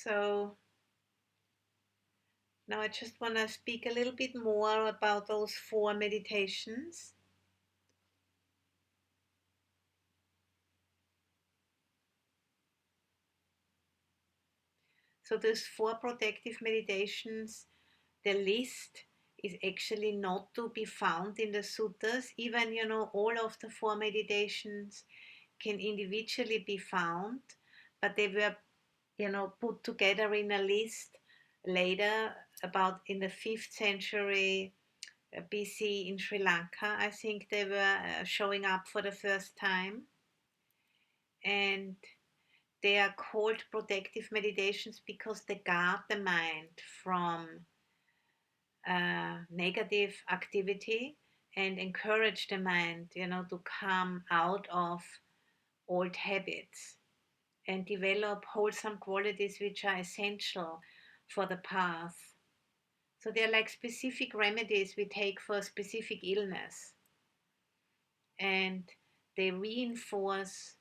So now I just want to speak a little bit more about those 4 meditations. So those 4 protective meditations, the list is actually not to be found in the suttas. Even, all of the 4 meditations can individually be found, but they were, put together in a list later, about in the 5th century BC in Sri Lanka. I think they were showing up for the first time. And they are called protective meditations because they guard the mind from negative activity and encourage the mind, to come out of old habits and develop wholesome qualities which are essential for the path. So they're like specific remedies we take for a specific illness, and they reinforce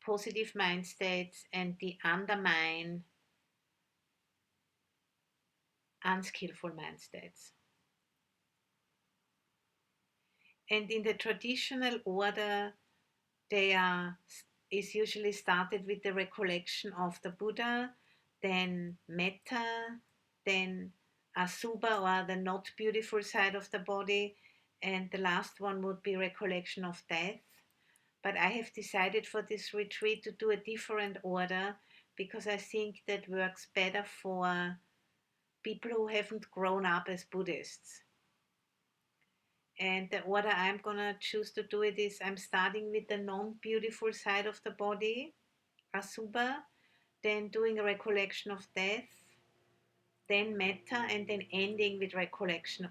positive mind states and they undermine unskillful mind states. And in the traditional order, they are is usually started with the recollection of the Buddha, then metta, then asubha, or the not beautiful side of the body, and the last one would be recollection of death. But I have decided for this retreat to do a different order because I think that works better for people who haven't grown up as Buddhists. And the order I'm gonna choose to do it is I'm starting with the non-beautiful side of the body, asubha, then doing a recollection of death, then metta, and then ending with recollection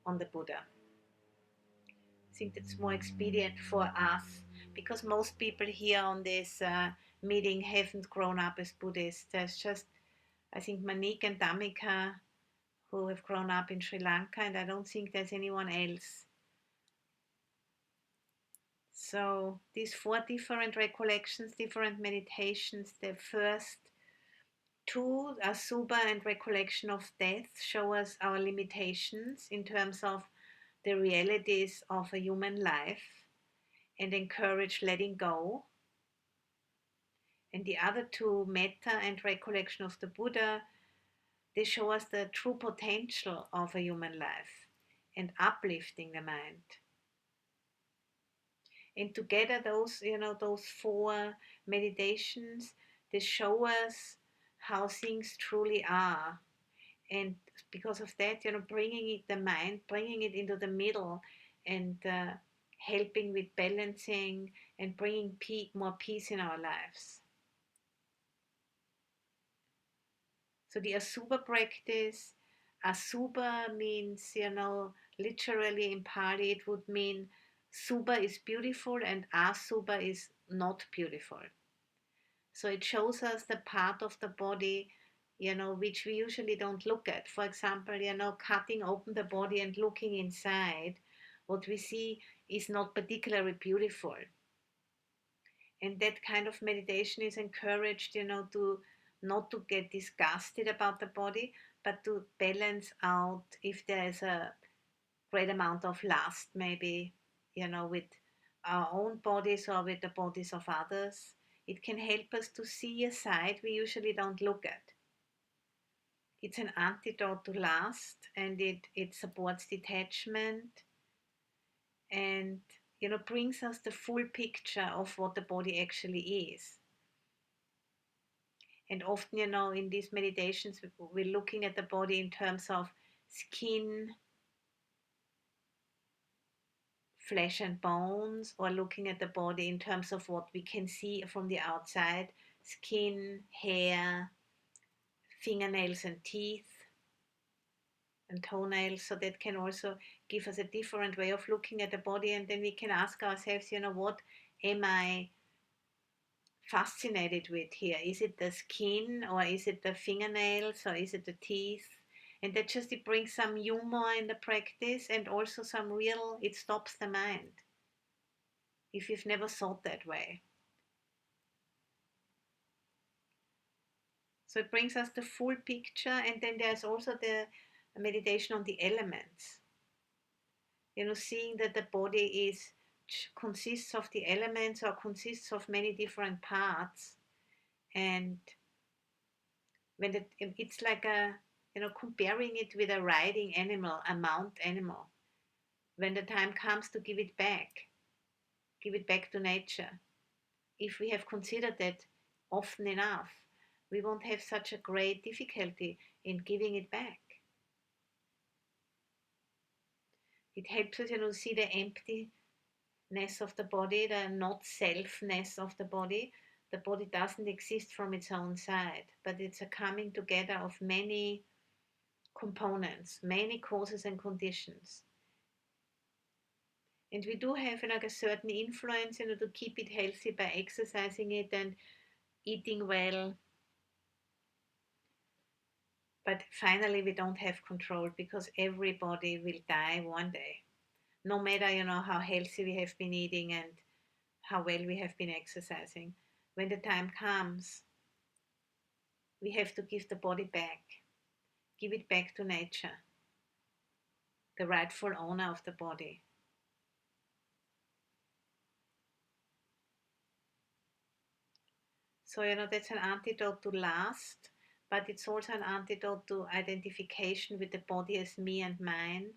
on the Buddha. I think that's more expedient for us because most people here on this meeting haven't grown up as Buddhists. There's just, I think, Manik and Dhammika who have grown up in Sri Lanka, and I don't think there's anyone else. So these 4 different recollections, different meditations, the first 2, Asubha and recollection of death, show us our limitations in terms of the realities of a human life and encourage letting go. And the other 2, metta and recollection of the Buddha, they show us the true potential of a human life and uplifting the mind. And together those 4 meditations, they show us how things truly are. And because of that, bringing the mind, bringing it into the middle, and helping with balancing and bringing more peace in our lives. So the Asubha practice, Asubha means, literally in Pali it would mean Subha is beautiful and Asubha is not beautiful. So it shows us the part of the body, which we usually don't look at. For example, cutting open the body and looking inside, what we see is not particularly beautiful. And that kind of meditation is encouraged, to not to get disgusted about the body, but to balance out if there is a great amount of lust, maybe, with our own bodies or with the bodies of others. It can help us to see a side we usually don't look at. It's an antidote to lust, and it supports detachment, and brings us the full picture of what the body actually is. And often, in these meditations, we're looking at the body in terms of skin, flesh and bones, or looking at the body in terms of what we can see from the outside, skin, hair, fingernails and teeth and toenails. So that can also give us a different way of looking at the body, and then we can ask ourselves, what am I fascinated with here? Is it the skin, or is it the fingernails, or is it the teeth? And that just, it brings some humor in the practice, and also it stops the mind if you've never thought that way. So it brings us the full picture. And then there's also the meditation on the elements. Seeing that the body consists of the elements or consists of many different parts. And when it's like comparing it with a riding animal, a mount animal. When the time comes to give it back to nature. If we have considered that often enough, we won't have such a great difficulty in giving it back. It helps us, see the emptiness of the body, the not selfness of the body. The body doesn't exist from its own side, but it's a coming together of many components, many causes and conditions. And we do have like a certain influence, to keep it healthy by exercising it and eating well. But finally, we don't have control because everybody will die one day. No matter, how healthy we have been eating and how well we have been exercising. When the time comes, we have to give the body back. Give it back to nature, the rightful owner of the body. So, that's an antidote to lust, but it's also an antidote to identification with the body as me and mine.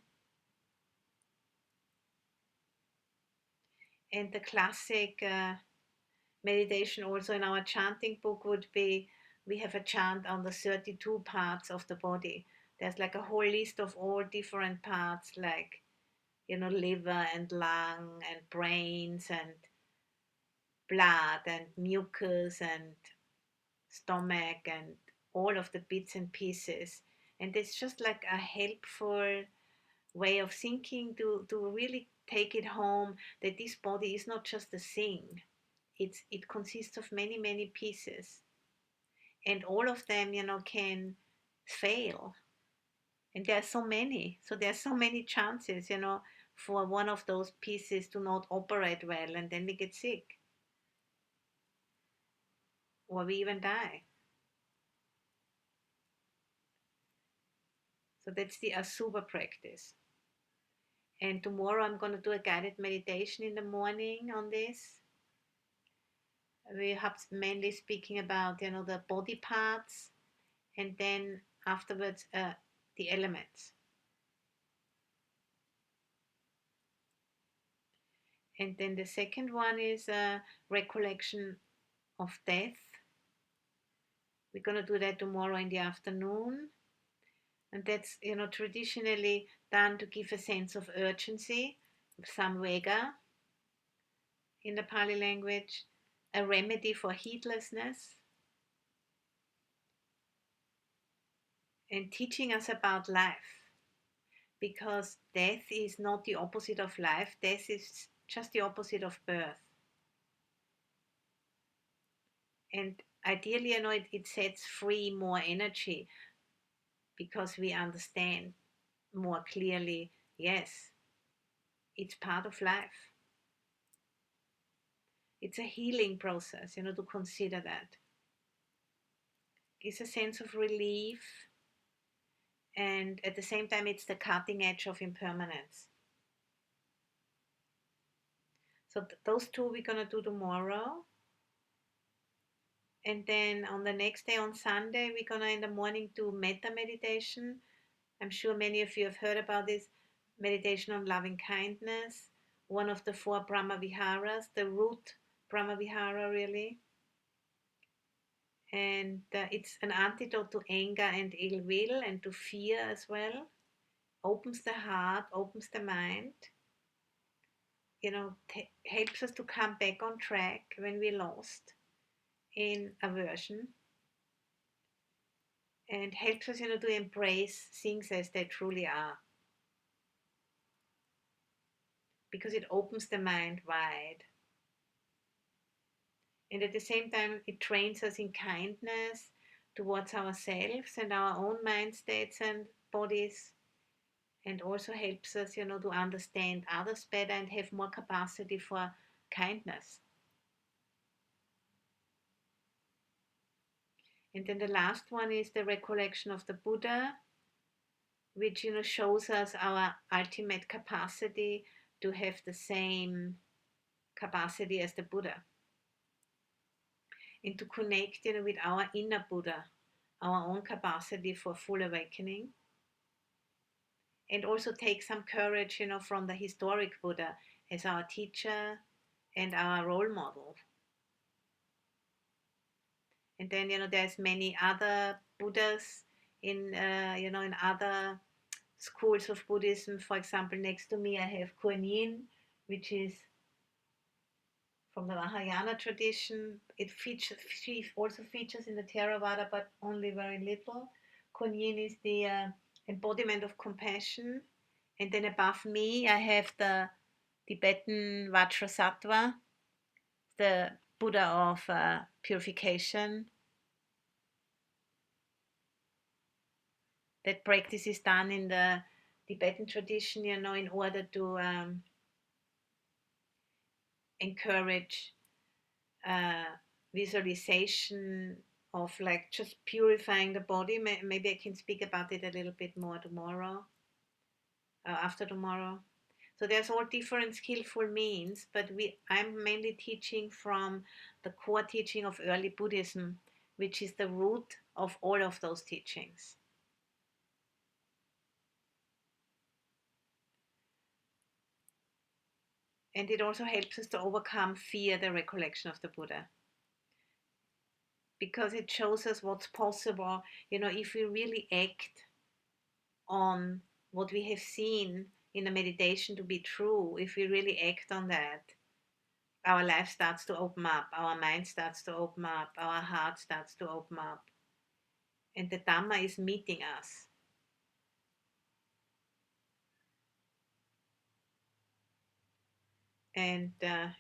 And the classic meditation also in our chanting book would be, we have a chant on the 32 parts of the body. There's like a whole list of all different parts, like, liver and lung and brains and blood and mucus and stomach and all of the bits and pieces. And it's just like a helpful way of thinking to really take it home that this body is not just a thing. It consists of many, many pieces. And all of them, can fail. And there are so many. So there are so many chances, for one of those pieces to not operate well, and then we get sick. Or we even die. So that's the Asubha practice. And tomorrow I'm going to do a guided meditation in the morning on this. We have mainly speaking about, the body parts, and then afterwards the elements. And then the second one is a recollection of death. We're going to do that tomorrow in the afternoon. And that's, traditionally done to give a sense of urgency, samvega in the Pali language, a remedy for heedlessness, and teaching us about life. Because death is not the opposite of life, death is just the opposite of birth. And ideally, it sets free more energy because we understand more clearly, yes, it's part of life. It's a healing process, to consider that. It's a sense of relief, and at the same time, it's the cutting edge of impermanence. So those two we're going to do tomorrow. And then on the next day, on Sunday, we're going to in the morning do metta meditation. I'm sure many of you have heard about this meditation on loving kindness, one of the 4 Brahma Viharas, the root Brahma Vihara really. And it's an antidote to anger and ill will and to fear as well. Opens the heart, opens the mind, helps us to come back on track when we're lost in aversion, and helps us, to embrace things as they truly are. Because it opens the mind wide. And at the same time, it trains us in kindness towards ourselves and our own mind states and bodies, and also helps us, to understand others better and have more capacity for kindness. And then the last one is the recollection of the Buddha, which shows us our ultimate capacity to have the same capacity as the Buddha, and to connect with our inner Buddha, our own capacity for full awakening, and also take some courage from the historic Buddha as our teacher and our role model. And then there's many other Buddhas in in other schools of Buddhism. For example, next to me I have Kuan Yin, which is from the Mahayana tradition. She also features in the Theravada, but only very little. Kuan Yin is the embodiment of compassion. And then above me, I have the Tibetan Vajrasattva, the Buddha of purification. That practice is done in the Tibetan tradition, in order to encourage uh, visualization of like just purifying the body. Maybe I can speak about it a little bit more tomorrow, after tomorrow. So there's all different skillful means, but I'm mainly teaching from the core teaching of early Buddhism, which is the root of all of those teachings. And it also helps us to overcome fear, the recollection of the Buddha, because it shows us what's possible, if we really act on what we have seen in the meditation to be true. If we really act on that, our life starts to open up, our mind starts to open up, our heart starts to open up, and the Dhamma is meeting us. And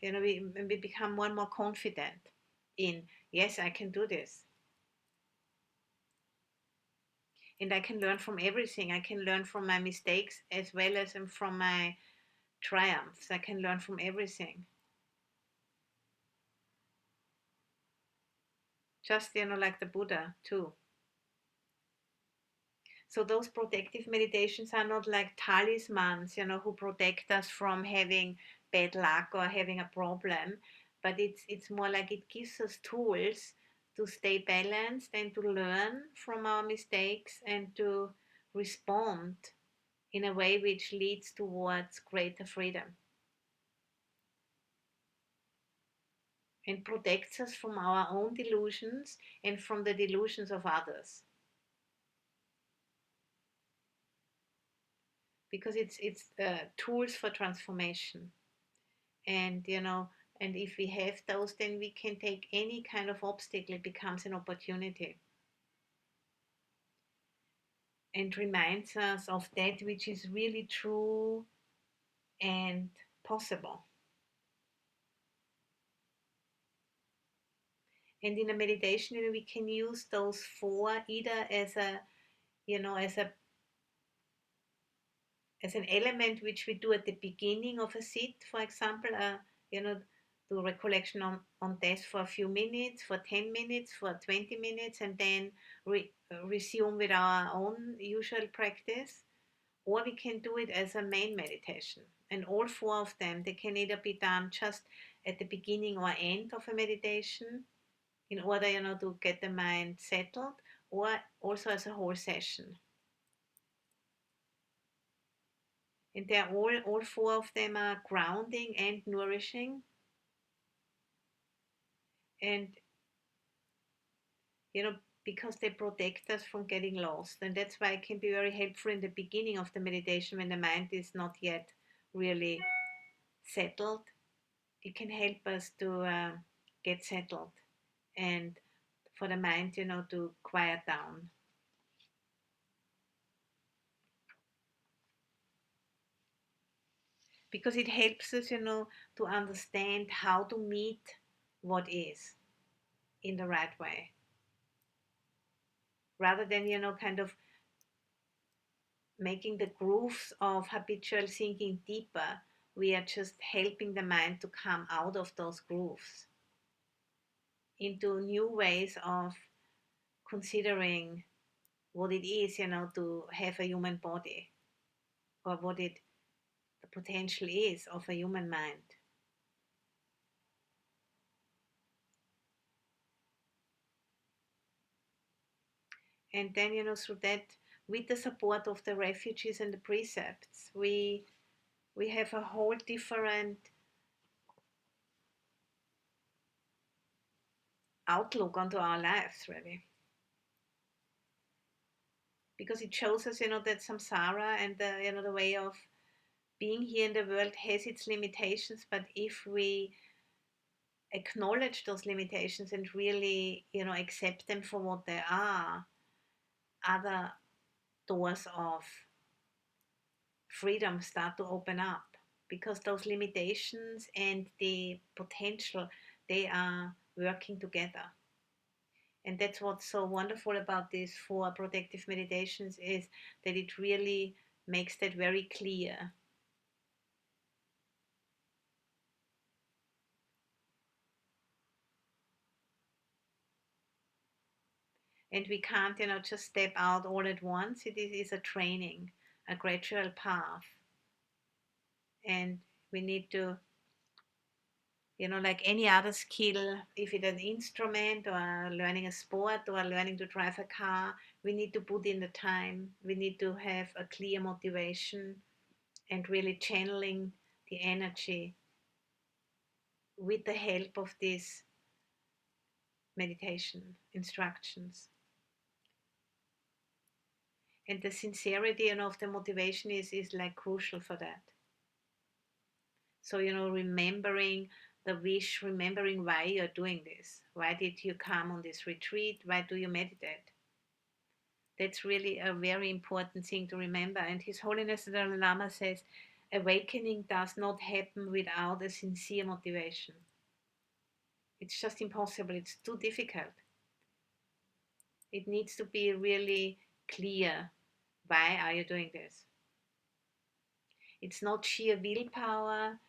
we become more and more confident in, yes, I can do this. And I can learn from everything. I can learn from my mistakes as well as from my triumphs. I can learn from everything. Just, like the Buddha too. So those protective meditations are not like talismans, who protect us from having bad luck or having a problem, but it's more like it gives us tools to stay balanced and to learn from our mistakes and to respond in a way which leads towards greater freedom and protects us from our own delusions and from the delusions of others. Because it's tools for transformation. And and if we have those, then we can take any kind of obstacle. It becomes an opportunity and reminds us of that which is really true and possible. And in a meditation, we can use those four either as a as a as an element which we do at the beginning of a sit, for example, do recollection on death for a few minutes, for 10 minutes, for 20 minutes, and then resume with our own usual practice. Or we can do it as a main meditation. And all four of them, they can either be done just at the beginning or end of a meditation in order, to get the mind settled, or also as a whole session. And they're all four of them are grounding and nourishing. And because they protect us from getting lost. And that's why it can be very helpful in the beginning of the meditation when the mind is not yet really settled. It can help us to get settled and for the mind, to quiet down. Because it helps us, to understand how to meet what is in the right way. Rather than, kind of making the grooves of habitual thinking deeper, we are just helping the mind to come out of those grooves into new ways of considering what it is, to have a human body, or what the potential is of a human mind. And then, through that, with the support of the refugees and the precepts, we have a whole different outlook onto our lives, really. Because it shows us, that samsara and the way of being here in the world has its limitations, but if we acknowledge those limitations and really, accept them for what they are, other doors of freedom start to open up, because those limitations and the potential, they are working together. And that's what's so wonderful about these 4 protective meditations, is that it really makes that very clear. And we can't, just step out all at once. It is a training, a gradual path. And we need to, like any other skill, if it's an instrument or learning a sport or learning to drive a car, we need to put in the time. We need to have a clear motivation and really channeling the energy with the help of these meditation instructions. And the sincerity, of the motivation is like crucial for that. So, remembering the wish, remembering why you're doing this. Why did you come on this retreat? Why do you meditate? That's really a very important thing to remember. And His Holiness the Dalai Lama says, awakening does not happen without a sincere motivation. It's just impossible. It's too difficult. It needs to be really clear. Why are you doing this? It's not sheer willpower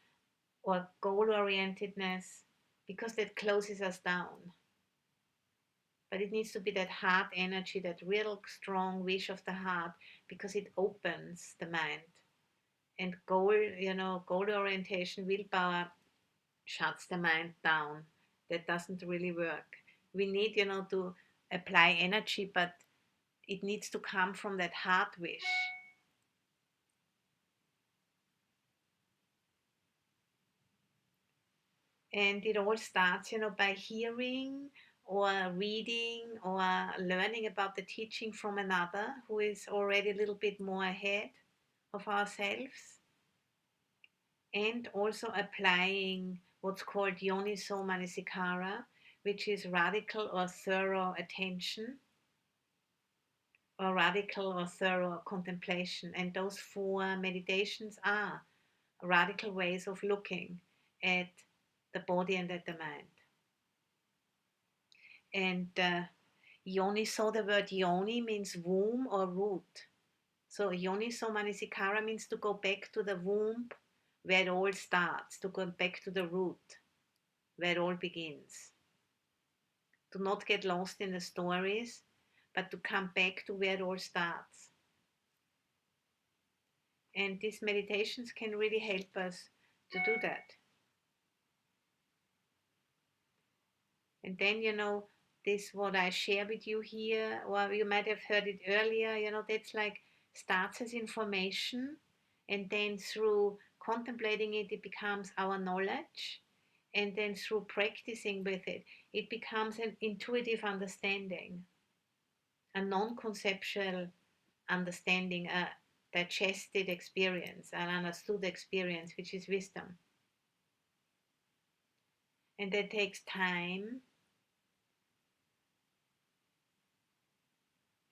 or goal orientedness, because that closes us down. But it needs to be that heart energy, that real strong wish of the heart, because it opens the mind. And goal orientation, willpower shuts the mind down. That doesn't really work. We need, to apply energy, but it needs to come from that heart wish. And it all starts, by hearing or reading or learning about the teaching from another who is already a little bit more ahead of ourselves, and also applying what's called yoniso manasikara, which is radical or thorough attention, or radical or thorough contemplation. And those 4 meditations are radical ways of looking at the body and at the mind. And yoniso, the word yoni means womb or root. So yoniso manasikara means to go back to the womb where it all starts, to go back to the root where it all begins. To not get lost in the stories, but to come back to where it all starts. And these meditations can really help us to do that. And then, this what I share with you here, or you might have heard it earlier, that's like starts as information, and then through contemplating it, it becomes our knowledge. And then through practicing with it, it becomes an intuitive understanding, a non-conceptual understanding, a digested experience, an understood experience, which is wisdom. And that takes time.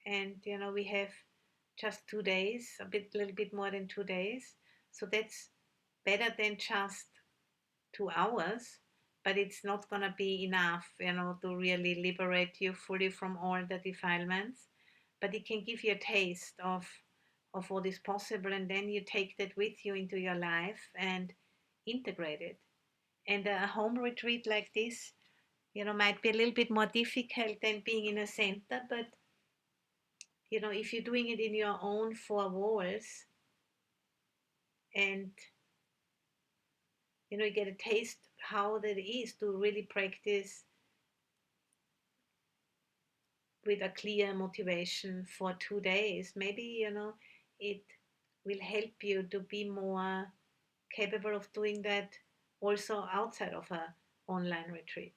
And we have just 2 days, little bit more than 2 days. So that's better than just 2 hours, but it's not going to be enough, to really liberate you fully from all the defilements. But it can give you a taste of what is possible, and then you take that with you into your life and integrate it. And a home retreat like this might be a little bit more difficult than being in a center, but if you're doing it in your own four walls, and you get a taste how that is to really practice with a clear motivation for 2 days, maybe it will help you to be more capable of doing that also outside of a online retreat.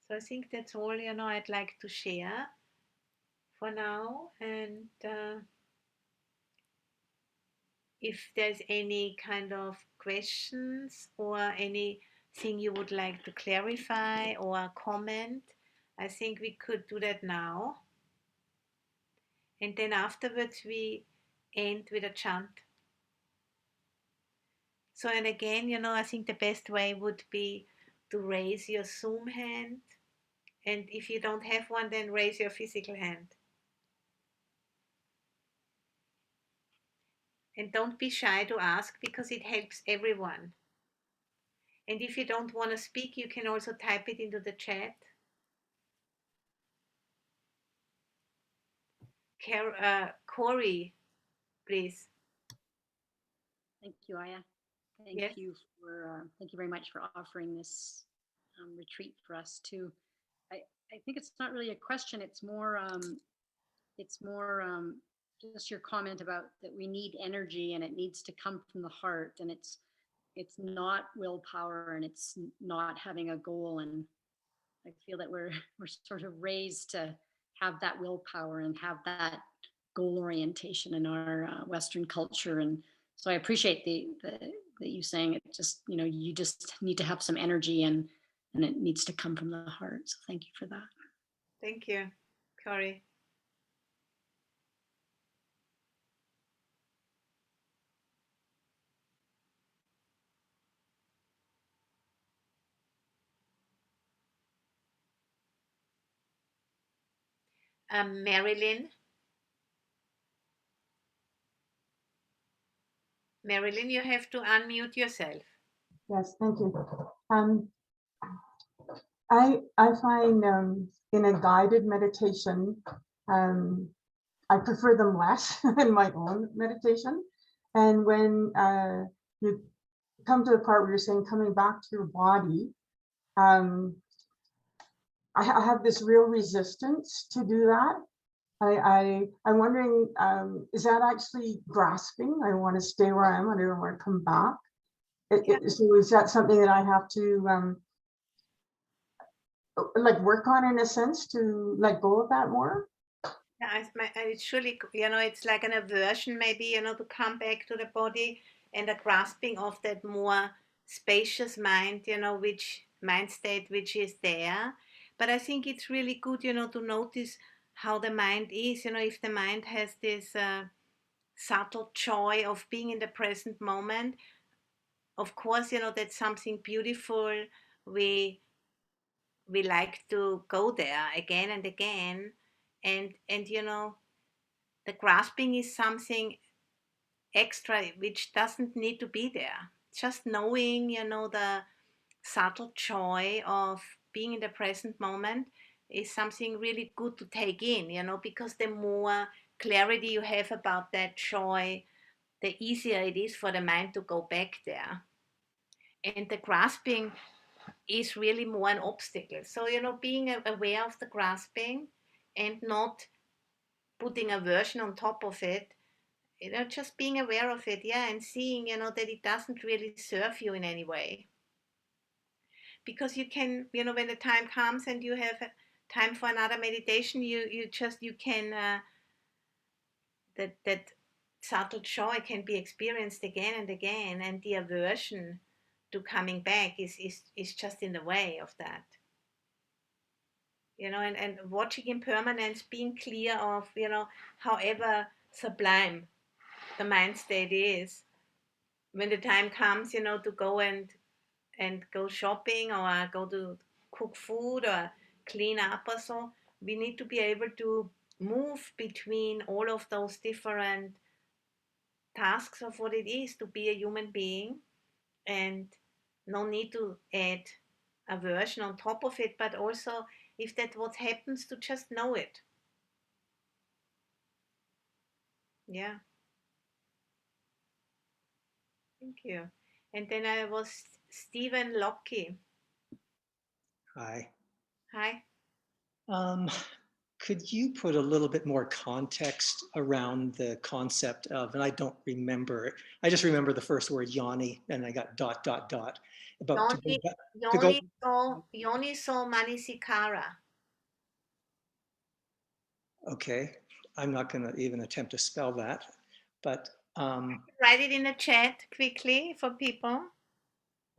So I think that's all I'd like to share for now. And if there's any kind of questions or anything you would like to clarify or comment, I think we could do that now. And then afterwards we end with a chant. So, and again, I think the best way would be to raise your Zoom hand. And if you don't have one, then raise your physical hand. And don't be shy to ask because it helps everyone. And if you don't want to speak, you can also type it into the chat. Corey, please. Thank you, Aya. Yes. Thank you very much for offering this retreat for us too. I think it's not really a question. It's more just your comment about that we need energy and it needs to come from the heart, and it's not willpower and it's not having a goal. And I feel that we're sort of raised to have that willpower and have that goal orientation in our Western culture. And so I appreciate that you saying it. Just you just need to have some energy, and it needs to come from the heart. So thank you for that. Thank you, Corey. Marilyn. Marilyn, you have to unmute yourself. Yes, thank you. I find in a guided meditation, I prefer them less than my own meditation. And when you come to the part where you're saying coming back to your body, I have this real resistance to do that. I'm wondering, is that actually grasping? I want to stay where I am. I don't want to come back. So is that something that I have to like work on in a sense to let go of that more? Yeah, it's surely, it's like an aversion maybe, to come back to the body, and a grasping of that more spacious mind, which mind state which is there. But I think it's really good, to notice how the mind is, if the mind has this subtle joy of being in the present moment. Of course, that's something beautiful. We like to go there again and again, and the grasping is something extra which doesn't need to be there. Just knowing, the subtle joy of being in the present moment is something really good to take in, because the more clarity you have about that joy, the easier it is for the mind to go back there. And the grasping is really more an obstacle. So, being aware of the grasping and not putting a version on top of it, just being aware of it, yeah, and seeing, that it doesn't really serve you in any way. Because you can, when the time comes and you have time for another meditation, you can, that subtle joy can be experienced again and again, and the aversion to coming back is just in the way of that. And watching impermanence, being clear of, however sublime the mind state is, when the time comes, to go and go shopping or go to cook food or clean up or so, we need to be able to move between all of those different tasks of what it is to be a human being, and no need to add a version on top of it, but also if that what happens, to just know it. Yeah, thank you. And then I was Stephen Locke. Hi. Hi. Um, could you put a little bit more context around the concept of, and I don't remember it, I just remember the first word yoni, and I got dot, dot, dot, about to go Yoni, back, to go, Yoni so Manasikara. okay, I'm not going to even attempt to spell that, but Write it in the chat quickly for people.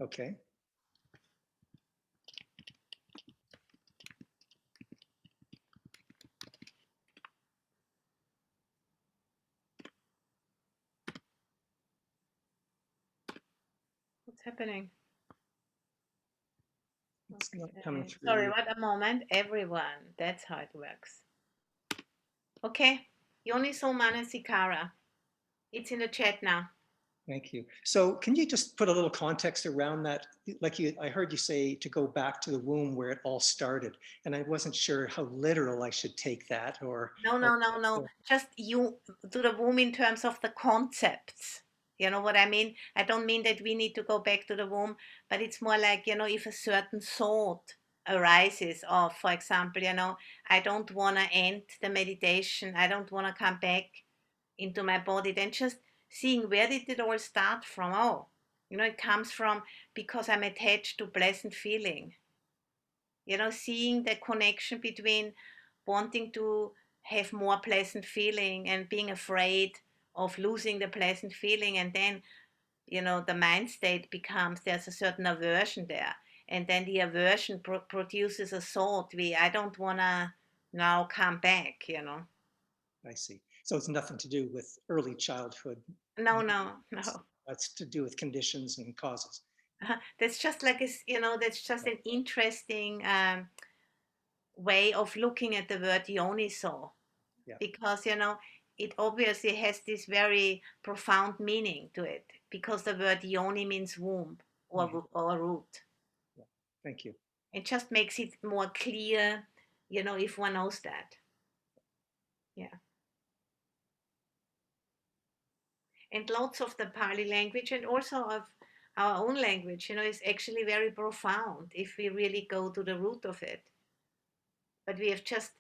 okay. What's happening? It's not coming Okay. through Sorry, yet. what a moment. Everyone. That's how it works. Okay. Yoniso Manasikara. It's in the chat now. Thank you. So can you just put a little context around that? Like I heard you say to go back to the womb where it all started, and I wasn't sure how literal I should take that, or No, no, no, no. Just you to the womb in terms of the concepts. You know what I mean? I don't mean that we need to go back to the womb, but it's more like, if a certain thought arises of, for example, I don't want to end the meditation. I don't want to come back into my body. Then just seeing where did it all start from? Oh, it comes from because I'm attached to pleasant feeling. Seeing the connection between wanting to have more pleasant feeling and being afraid of losing the pleasant feeling, and then the mind state becomes there's a certain aversion there, and then the aversion produces a thought, I don't want to now come back. I see. So it's nothing to do with early childhood. No, no, no. That's to do with conditions and causes. That's just like that's just an interesting way of looking at the word yoniso, Yeah. because it obviously has this very profound meaning to it, because the word yoni means womb, or or root. Yeah. Thank you. It just makes it more clear, if one knows that. Yeah. And lots of the Pali language, and also of our own language, is actually very profound if we really go to the root of it. But we have just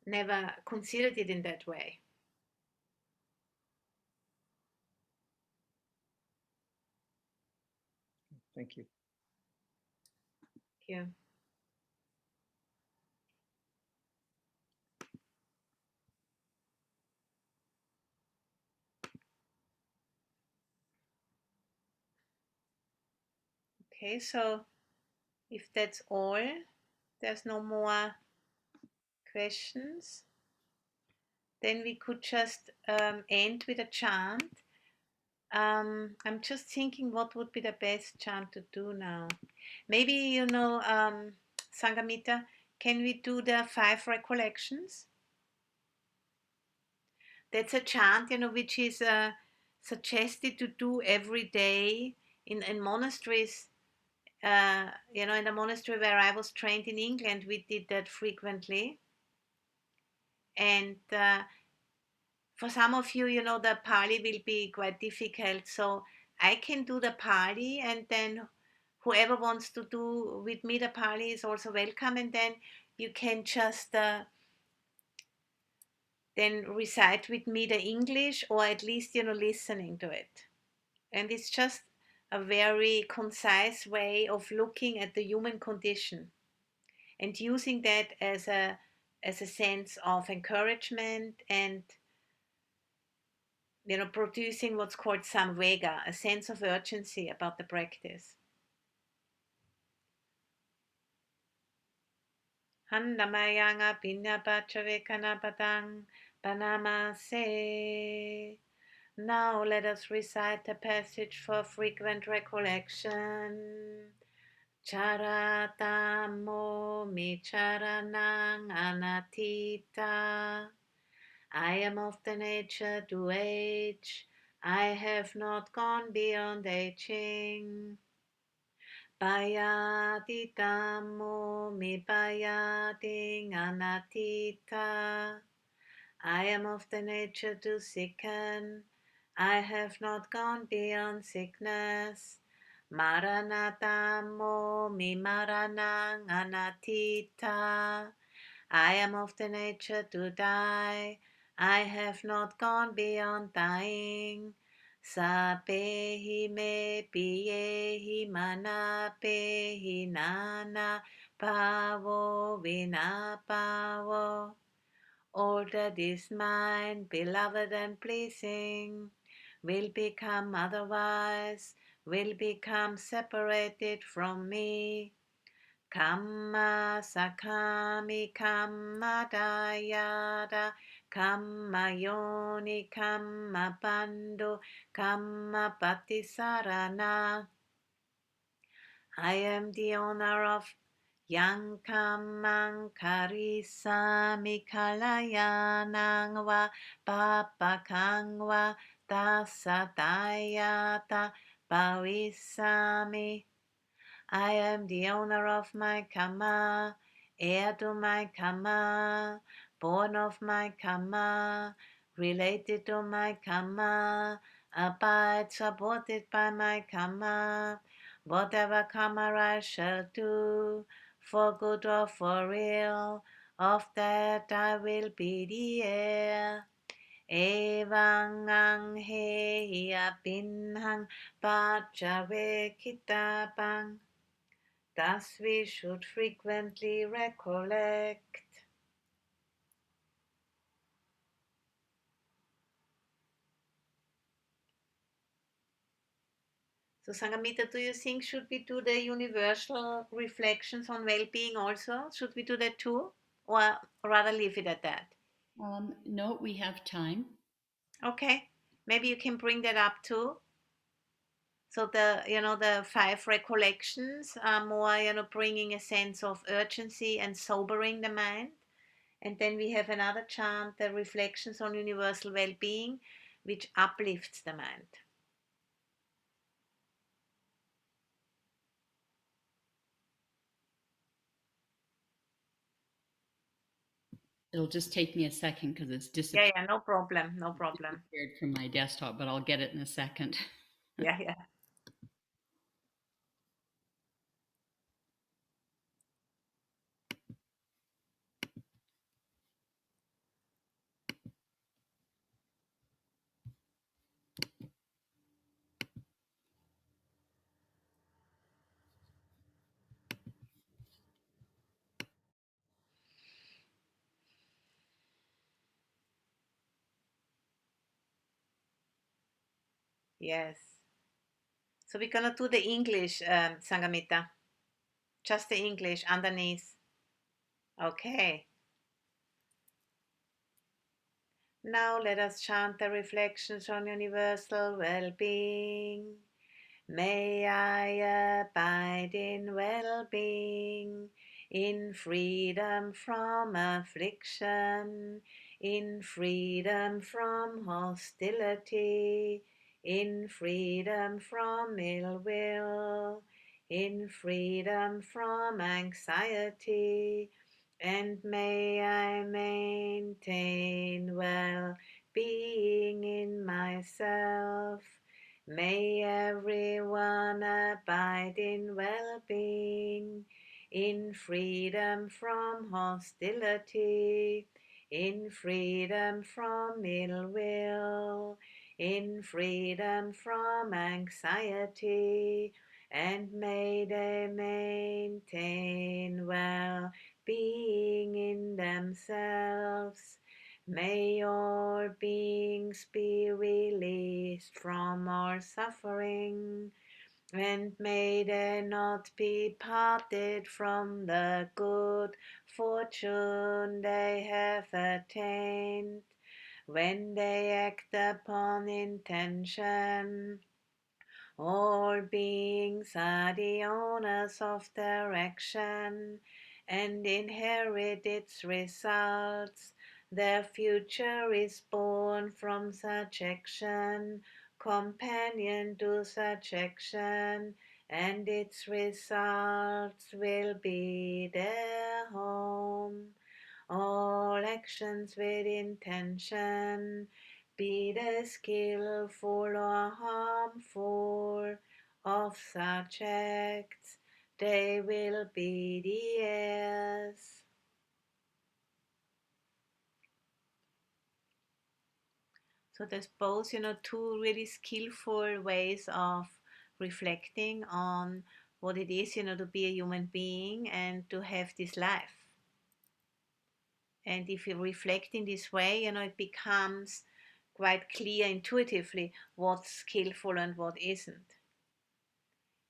never considered it in that way. Thank you. Yeah. Okay, so if that's all, there's no more questions, then we could just end with a chant. I'm just thinking what would be the best chant to do now. Maybe, Sangamita, can we do the 5 recollections? That's a chant, which is suggested to do every day in monasteries. In the monastery where I was trained in England, we did that frequently. And for some of you, the Pali will be quite difficult. So I can do the Pali, and then whoever wants to do with me the Pali is also welcome. And then you can just then recite with me the English, or at least, listening to it. And it's just a very concise way of looking at the human condition, and using that as a sense of encouragement, and producing what's called samvega, a sense of urgency about the practice. Handamayanga pinyapachavekanapadang panamase. Now let us recite the passage for frequent recollection. Charatamo mi charanang anatita. I am of the nature to age. I have not gone beyond aging. Bayati Dhammo mi bayati anatita. I am of the nature to sicken. I have not gone beyond sickness. Maranatamo mi maranang anatita. I am of the nature to die. I have not gone beyond dying. Sapehi me piyehi manapehi nana pavo vina pavo. All that is mine, beloved and pleasing, will become otherwise, will become separated from me. Kamma sakami kamma dayada kamma yoni kamma pando kamma patisarana. I am the owner of yang kamang karisami kalayanang wa papakang wa tasatayata pavisami. I am the owner of my karma, heir to my karma, born of my karma, related to my karma, abide supported by my karma. Whatever karma I shall do, for good or for ill, of that I will be the heir. Evang ang he apinhang pachave kitabang. Thus we should frequently recollect. So Sangamita, do you think should we do the universal reflections on well-being also? Should we do that too? Or rather leave it at that? No, we have time. Okay. Maybe you can bring that up too. So the 5 recollections are more, bringing a sense of urgency and sobering the mind. And then we have another chant, the reflections on universal well-being, which uplifts the mind. It'll just take me a second because it's Yeah, no problem, no problem. disappeared from my desktop, but I'll get it in a second. Yeah. Yes. So we're gonna do the English, Sangamita. Just the English underneath. Okay. Now let us chant the reflections on universal well-being. May I abide in well-being, in freedom from affliction, in freedom from hostility, in freedom from ill will, in freedom from anxiety, and may I maintain well-being in myself. May everyone abide in well-being, in freedom from hostility, in freedom from ill will, in freedom from anxiety, and may they maintain well-being in themselves. May all beings be released from all suffering, and may they not be parted from the good fortune they have attained. When they act upon intention, all beings are the owners of their action and inherit its results. Their future is born from such action, companion to such action, and its results will be their home. All actions with intention, be they skillful or harmful, of such acts they will be the heirs. So there's both, two really skillful ways of reflecting on what it is, to be a human being and to have this life. And if you reflect in this way, it becomes quite clear intuitively what's skillful and what isn't.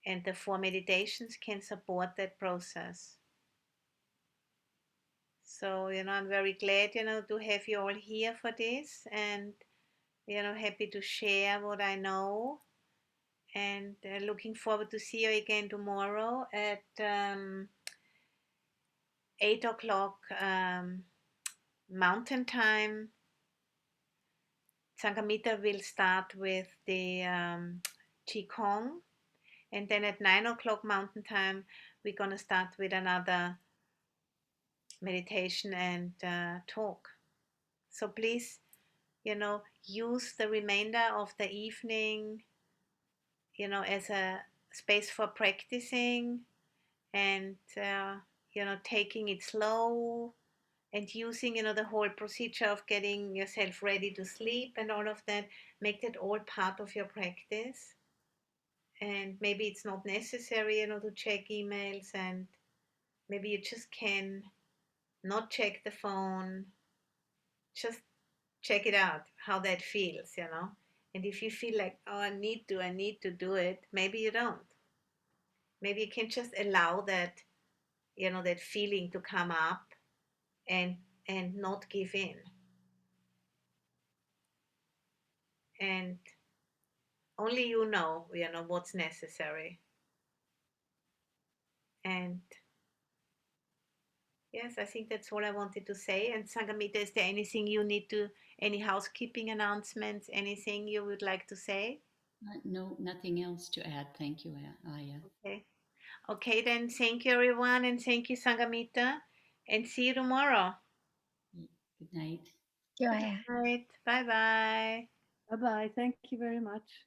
And the four meditations can support that process. So, I'm very glad, to have you all here for this, and, happy to share what I know, and looking forward to see you again tomorrow at 8 o'clock Mountain Time. Sangamita will start with the Qigong, and then at 9 o'clock Mountain Time, we're going to start with another meditation and talk. So please, use the remainder of the evening, as a space for practicing and, taking it slow and using, the whole procedure of getting yourself ready to sleep and all of that. Make that all part of your practice. And maybe it's not necessary, to check emails, and maybe you just can not check the phone. Just check it out, how that feels, And if you feel like, oh, I need to do it, maybe you don't. Maybe you can just allow that, that feeling to come up, and not give in. And only you know what's necessary. And yes, I think that's all I wanted to say. And Sangamita, is there anything you need to, any housekeeping announcements, anything you would like to say? No, nothing else to add. Thank you, Aya. Okay. Okay, then thank you, everyone, and thank you, Sangamita, and see you tomorrow. Good night. Good night. Bye bye. Bye-bye. Thank you very much.